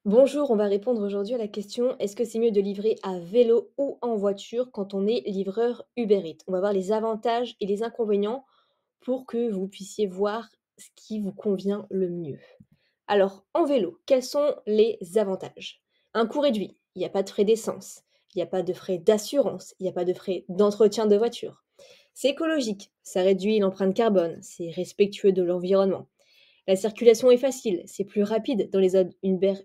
Bonjour, on va répondre aujourd'hui à la question, est-ce que c'est mieux de livrer à vélo ou en voiture quand on est livreur Uber Eats? On va voir les avantages et les inconvénients pour que vous puissiez voir ce qui vous convient le mieux. Alors, en vélo, quels sont les avantages? Un coût réduit, il n'y a pas de frais d'essence, il n'y a pas de frais d'assurance, il n'y a pas de frais d'entretien de voiture. C'est écologique, ça réduit l'empreinte carbone, c'est respectueux de l'environnement. La circulation est facile, c'est plus rapide dans les zones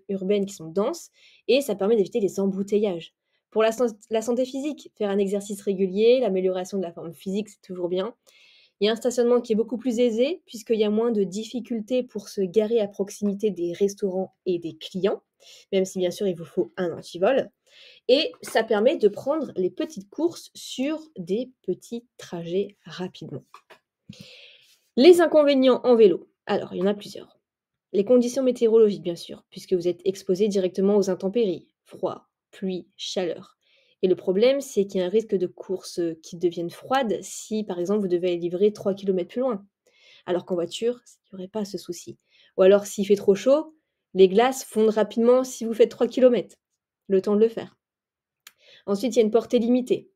urbaines qui sont denses et ça permet d'éviter les embouteillages. Pour la santé physique, faire un exercice régulier, l'amélioration de la forme physique, c'est toujours bien. Il y a un stationnement qui est beaucoup plus aisé puisqu'il y a moins de difficultés pour se garer à proximité des restaurants et des clients, même si bien sûr il vous faut un antivol. Et ça permet de prendre les petites courses sur des petits trajets rapidement. Les inconvénients en vélo. Alors, il y en a plusieurs. Les conditions météorologiques, bien sûr, puisque vous êtes exposé directement aux intempéries, froid, pluie, chaleur. Et le problème, c'est qu'il y a un risque de course qui devienne froide si, par exemple, vous devez aller livrer 3 kilomètres plus loin. Alors qu'en voiture, il n'y aurait pas ce souci. Ou alors, s'il fait trop chaud, les glaces fondent rapidement si vous faites 3 kilomètres. Le temps de le faire. Ensuite, il y a une portée limitée,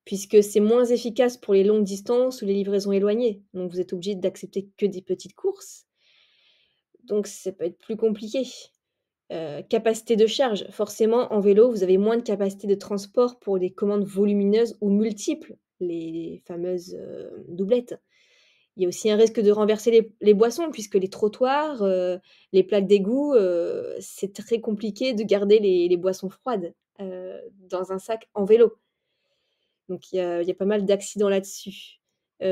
puisque c'est moins efficace pour les longues distances ou les livraisons éloignées. Donc, vous êtes obligé d'accepter que des petites courses. Donc, ça peut être plus compliqué. Capacité de charge, forcément en vélo, vous avez moins de capacité de transport pour des commandes volumineuses ou multiples, les fameuses, doublettes. Il y a aussi un risque de renverser les boissons puisque les trottoirs, les plaques d'égout, c'est très compliqué de garder les boissons froides, dans un sac en vélo. Donc il y a pas mal d'accidents là-dessus.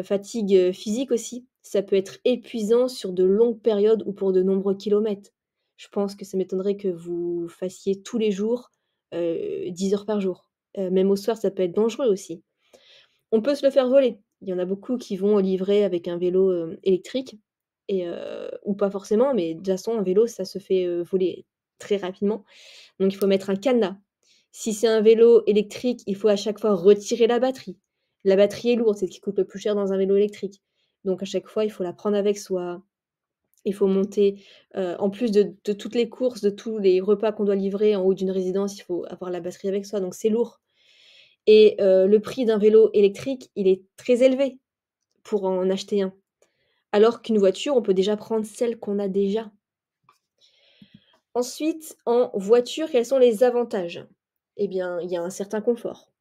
Fatigue, physique aussi, ça peut être épuisant sur de longues périodes ou pour de nombreux kilomètres. Je pense que ça m'étonnerait que vous fassiez tous les jours, 10 heures par jour. Même au soir, ça peut être dangereux aussi. On peut se le faire voler. Il y en a beaucoup qui vont livrer avec un vélo, électrique et ou pas forcément, mais de toute façon un vélo, ça se fait, voler très rapidement. Donc il faut mettre un cadenas. Si c'est un vélo électrique, il faut à chaque fois retirer la batterie. La batterie est lourde, c'est ce qui coûte le plus cher dans un vélo électrique. Donc à chaque fois, il faut la prendre avec soi. Il faut monter, en plus de toutes les courses, de tous les repas qu'on doit livrer en haut d'une résidence, il faut avoir la batterie avec soi, donc c'est lourd et le prix d'un vélo électrique, il est très élevé pour en acheter un. Alors qu'une voiture, on peut déjà prendre celle qu'on a déjà. Ensuite, en voiture, quels sont les avantages? Eh bien, il y a un certain confort.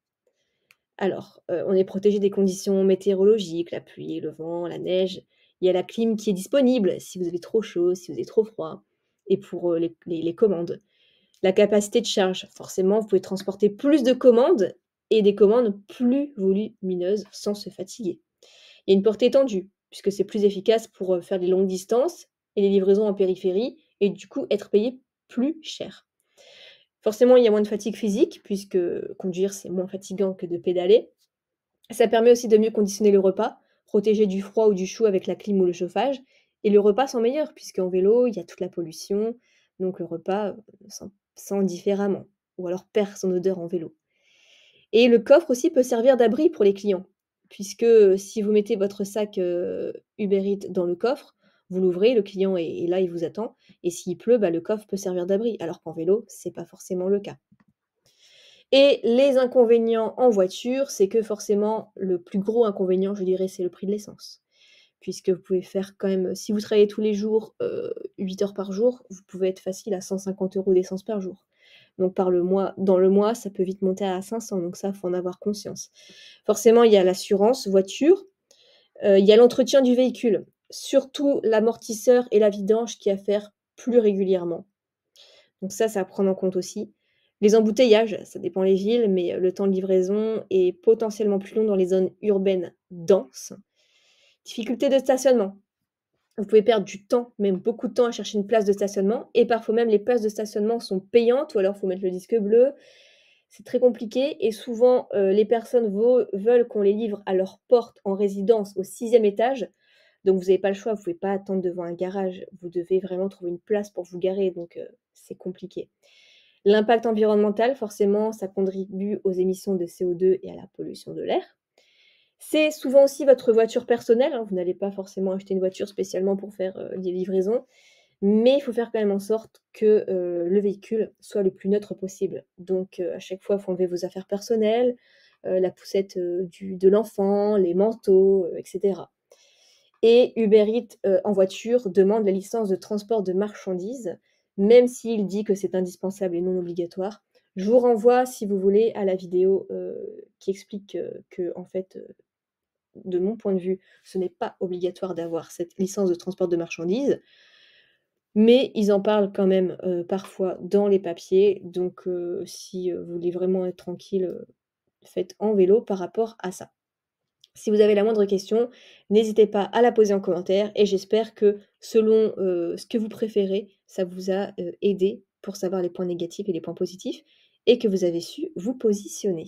Alors, on est protégé des conditions météorologiques, la pluie, le vent, la neige. Il y a la clim qui est disponible si vous avez trop chaud, si vous avez trop froid et pour, les commandes. La capacité de charge, forcément, vous pouvez transporter plus de commandes et des commandes plus volumineuses sans se fatiguer. Il y a une portée étendue, puisque c'est plus efficace pour, faire des longues distances et les livraisons en périphérie et du coup être payé plus cher. Forcément, il y a moins de fatigue physique puisque conduire, c'est moins fatigant que de pédaler. Ça permet aussi de mieux conditionner le repas, protéger du froid ou du chaud avec la clim ou le chauffage et le repas sent meilleur puisqu'en vélo, il y a toute la pollution, donc le repas, sent différemment ou alors perd son odeur en vélo. Et le coffre aussi peut servir d'abri pour les clients, puisque, si vous mettez votre sac, Uber Eats dans le coffre, vous l'ouvrez, le client est là, il vous attend et s'il pleut, bah, le coffre peut servir d'abri, alors qu'en vélo, c'est pas forcément le cas. Et les inconvénients en voiture, c'est que forcément, le plus gros inconvénient, je dirais, c'est le prix de l'essence. Puisque vous pouvez faire quand même si vous travaillez tous les jours, 8 heures par jour, vous pouvez être facile à 150 € d'essence par jour. Donc par le mois dans le mois, ça peut vite monter à 500, donc ça, faut en avoir conscience. Forcément, il y a l'assurance voiture, il y a l'entretien du véhicule, surtout l'amortisseur et la vidange qu'il y a à faire plus régulièrement. Donc ça, c'est à prendre en compte aussi. Les embouteillages, ça dépend les villes, mais le temps de livraison est potentiellement plus long dans les zones urbaines denses. Difficulté de stationnement. Vous pouvez perdre du temps, même beaucoup de temps à chercher une place de stationnement et parfois même les places de stationnement sont payantes ou alors il faut mettre le disque bleu. C'est très compliqué et souvent, les personnes veulent qu'on les livre à leur porte en résidence au 6e étage, donc vous avez pas le choix, vous pouvez pas attendre devant un garage. Vous devez vraiment trouver une place pour vous garer, donc c'est compliqué. L'impact environnemental, forcément, ça contribue aux émissions de CO2 et à la pollution de l'air. C'est souvent aussi votre voiture personnelle, hein, vous n'allez pas forcément acheter une voiture spécialement pour faire, des livraisons. Mais il faut faire quand même en sorte que, le véhicule soit le plus neutre possible. Donc, à chaque fois, il faut enlever vos affaires personnelles, la poussette, de l'enfant, les manteaux, et cetera. Et Uber Eats, en voiture demande la licence de transport de marchandises, même s'il dit que c'est indispensable et non obligatoire. Je vous renvoie, si vous voulez, à la vidéo, qui explique, qu'en fait, de mon point de vue, ce n'est pas obligatoire d'avoir cette licence de transport de marchandises, mais ils en parlent quand même, parfois dans les papiers, donc si, vous voulez vraiment être tranquille, faites en vélo par rapport à ça. Si vous avez la moindre question, n'hésitez pas à la poser en commentaire et j'espère que selon, ce que vous préférez, ça vous a, aidé pour savoir les points négatifs et les points positifs et que vous avez su vous positionner.